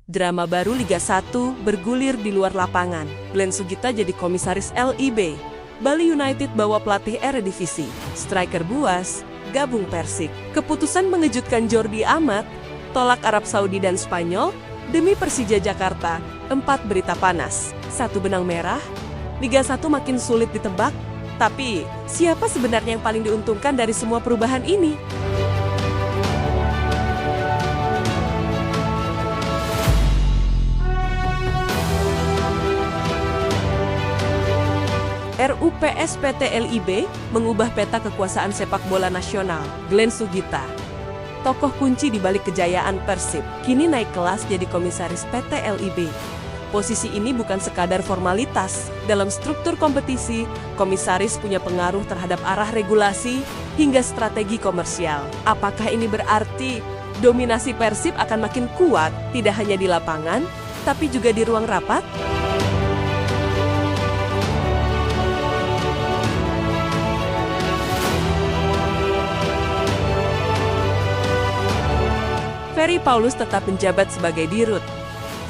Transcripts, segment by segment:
Drama baru Liga 1 bergulir di luar lapangan. Glenn Sugita jadi komisaris LIB. Bali United bawa pelatih Eredivisie. Striker buas, gabung Persik. Keputusan mengejutkan Jordi Amat, tolak Arab Saudi dan Spanyol, demi Persija Jakarta, 4 berita panas. 1 benang merah, Liga 1 makin sulit ditebak. Tapi, siapa sebenarnya yang paling diuntungkan dari semua perubahan ini? RUPS PT LIB mengubah peta kekuasaan sepak bola nasional. Glenn Sugita, tokoh kunci di balik kejayaan Persib, kini naik kelas jadi komisaris PT LIB. Posisi ini bukan sekadar formalitas. Dalam struktur kompetisi, komisaris punya pengaruh terhadap arah regulasi hingga strategi komersial. Apakah ini berarti dominasi Persib akan makin kuat, tidak hanya di lapangan, tapi juga di ruang rapat? Ferry Paulus tetap menjabat sebagai dirut.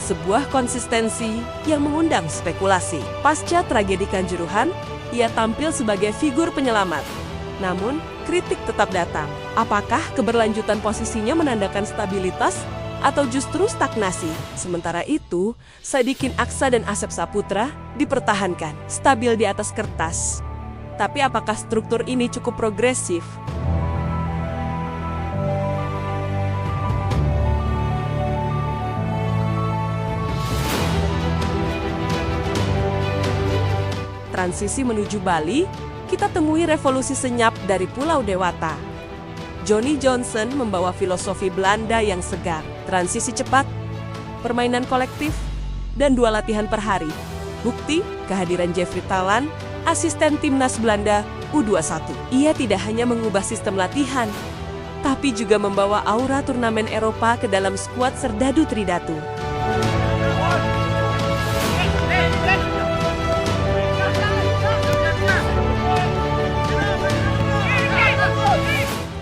Sebuah konsistensi yang mengundang spekulasi. Pasca tragedi Kanjuruhan, ia tampil sebagai figur penyelamat. Namun, kritik tetap datang. Apakah keberlanjutan posisinya menandakan stabilitas atau justru stagnasi? Sementara itu, Sadikin Aksa dan Asep Saputra dipertahankan, stabil di atas kertas. Tapi apakah struktur ini cukup progresif? Transisi menuju Bali, kita temui revolusi senyap dari Pulau Dewata. Johnny Johnson membawa filosofi Belanda yang segar, transisi cepat, permainan kolektif, dan 2 latihan per hari. Bukti, kehadiran Jeffrey Talan, asisten timnas Belanda U21. Ia tidak hanya mengubah sistem latihan, tapi juga membawa aura turnamen Eropa ke dalam skuad Serdadu Tridatu.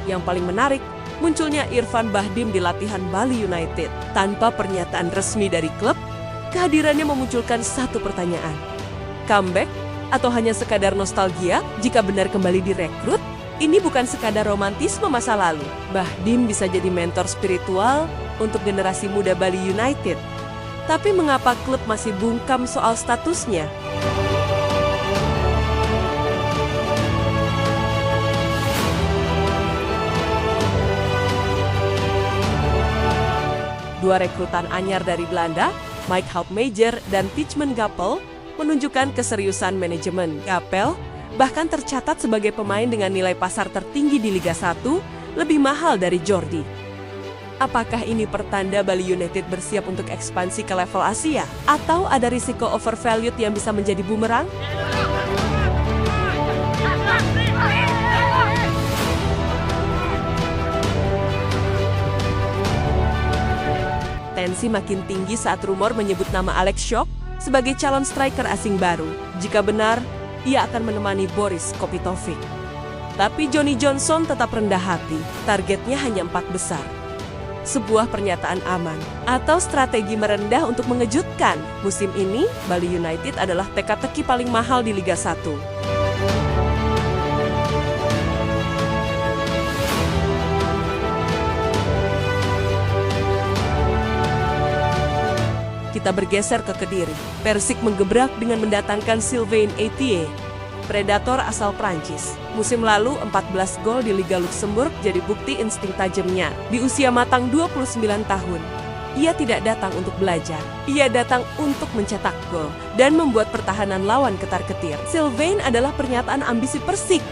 Yang paling menarik, munculnya Irfan Bahdim di latihan Bali United. Tanpa pernyataan resmi dari klub, kehadirannya memunculkan satu pertanyaan. Comeback atau hanya sekadar nostalgia jika benar kembali direkrut? Ini bukan sekadar romantisme masa lalu. Bahdim bisa jadi mentor spiritual untuk generasi muda Bali United. Tapi mengapa klub masih bungkam soal statusnya? Dua rekrutan anyar dari Belanda, Mike Houtmajer dan Tijmen Gapel, menunjukkan keseriusan manajemen. Gapel bahkan tercatat sebagai pemain dengan nilai pasar tertinggi di Liga 1, lebih mahal dari Jordi. Apakah ini pertanda Bali United bersiap untuk ekspansi ke level Asia? Atau ada risiko overvalued yang bisa menjadi bumerang? Tensi makin tinggi saat rumor menyebut nama Alex Schalk sebagai calon striker asing baru. Jika benar, ia akan menemani Boris Kopitovic. Tapi Johnny Johnson tetap rendah hati, targetnya hanya 4 besar. Sebuah pernyataan aman, atau strategi merendah untuk mengejutkan. Musim ini, Bali United adalah teka-teki paling mahal di Liga 1. Kita bergeser ke Kediri. Persik menggebrak dengan mendatangkan Sylvain Etienne, predator asal Prancis. Musim lalu 14 gol di Liga Luxembourg jadi bukti insting tajamnya. Di usia matang 29 tahun, ia tidak datang untuk belajar. Ia datang untuk mencetak gol dan membuat pertahanan lawan ketar-ketir. Sylvain adalah pernyataan ambisi Persik.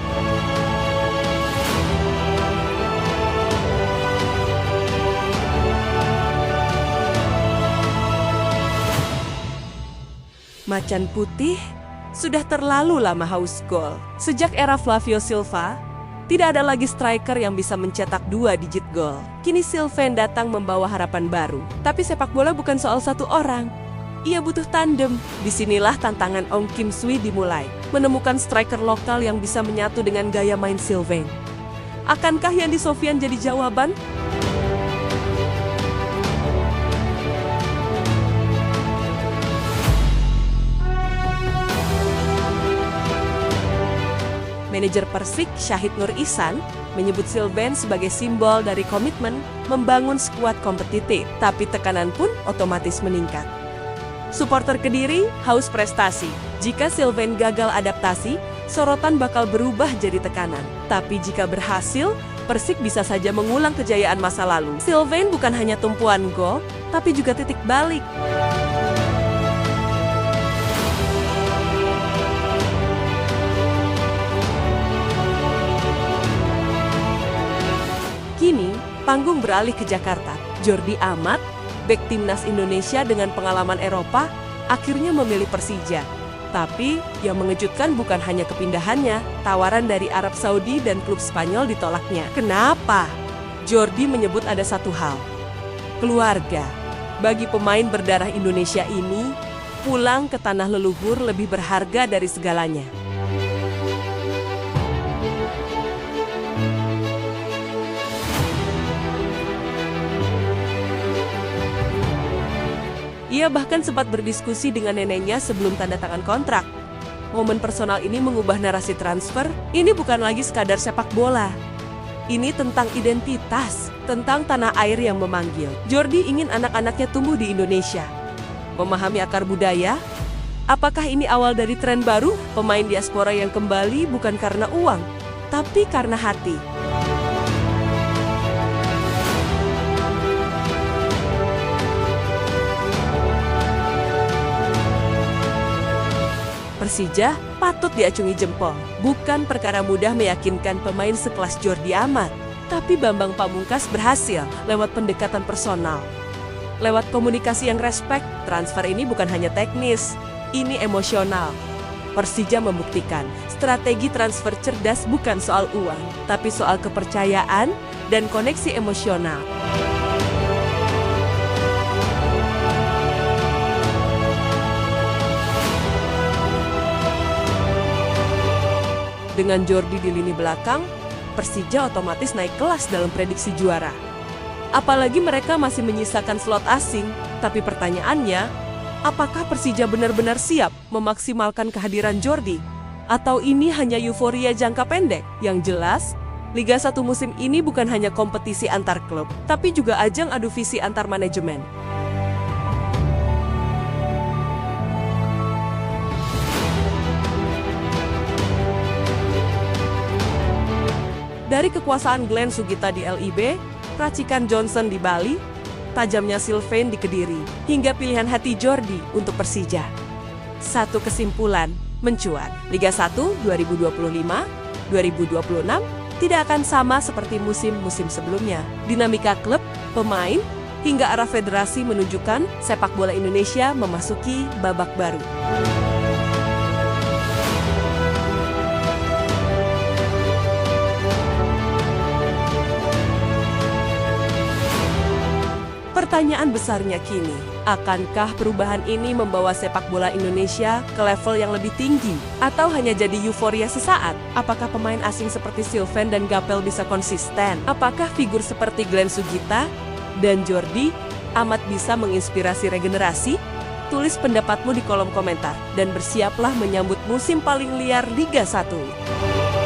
Macan putih sudah terlalu lama haus gol. Sejak era Flavio Silva, tidak ada lagi striker yang bisa mencetak 2 digit gol. Kini Sylvain datang membawa harapan baru. Tapi sepak bola bukan soal satu orang. Ia butuh tandem. Disinilah tantangan Ong Kim Sui dimulai. Menemukan striker lokal yang bisa menyatu dengan gaya main Sylvain. Akankah Yandi Sofyan jadi jawaban? Manajer Persik, Syahid Nur Ihsan, menyebut Sylvain sebagai simbol dari komitmen membangun skuad kompetitif, tapi tekanan pun otomatis meningkat. Supporter Kediri haus prestasi. Jika Sylvain gagal adaptasi, sorotan bakal berubah jadi tekanan. Tapi jika berhasil, Persik bisa saja mengulang kejayaan masa lalu. Sylvain bukan hanya tumpuan gol, tapi juga titik balik. Kini, panggung beralih ke Jakarta. Jordi Amat, bek timnas Indonesia dengan pengalaman Eropa, akhirnya memilih Persija. Tapi, yang mengejutkan bukan hanya kepindahannya, tawaran dari Arab Saudi dan klub Spanyol ditolaknya. Kenapa? Jordi menyebut ada satu hal. Keluarga. Bagi pemain berdarah Indonesia ini, pulang ke tanah leluhur lebih berharga dari segalanya. Ia bahkan sempat berdiskusi dengan neneknya sebelum tanda tangan kontrak. Momen personal ini mengubah narasi transfer, ini bukan lagi sekadar sepak bola. Ini tentang identitas, tentang tanah air yang memanggil. Jordi ingin anak-anaknya tumbuh di Indonesia. Memahami akar budaya? Apakah ini awal dari tren baru? Pemain diaspora yang kembali bukan karena uang, tapi karena hati. Persija patut diacungi jempol. Bukan perkara mudah meyakinkan pemain sekelas Jordi Amat. Tapi Bambang Pamungkas berhasil lewat pendekatan personal. Lewat komunikasi yang respek, transfer ini bukan hanya teknis, ini emosional. Persija membuktikan, strategi transfer cerdas bukan soal uang, tapi soal kepercayaan dan koneksi emosional. Dengan Jordi di lini belakang, Persija otomatis naik kelas dalam prediksi juara. Apalagi mereka masih menyisakan slot asing, tapi pertanyaannya, apakah Persija benar-benar siap memaksimalkan kehadiran Jordi? Atau ini hanya euforia jangka pendek? Yang jelas, Liga 1 musim ini bukan hanya kompetisi antar klub, tapi juga ajang adu visi antar manajemen. Dari kekuasaan Glenn Sugita di LIB, racikan Johnson di Bali, tajamnya Sylvain di Kediri, hingga pilihan hati Jordi untuk Persija. Satu kesimpulan mencuat, Liga 1 2025-2026 tidak akan sama seperti musim-musim sebelumnya. Dinamika klub, pemain, hingga arah federasi menunjukkan sepak bola Indonesia memasuki babak baru. Pertanyaan besarnya kini, akankah perubahan ini membawa sepak bola Indonesia ke level yang lebih tinggi? Atau hanya jadi euforia sesaat? Apakah pemain asing seperti Sylvain dan Gapel bisa konsisten? Apakah figur seperti Glenn Sugita dan Jordi Amat bisa menginspirasi regenerasi? Tulis pendapatmu di kolom komentar dan bersiaplah menyambut musim paling liar Liga 1.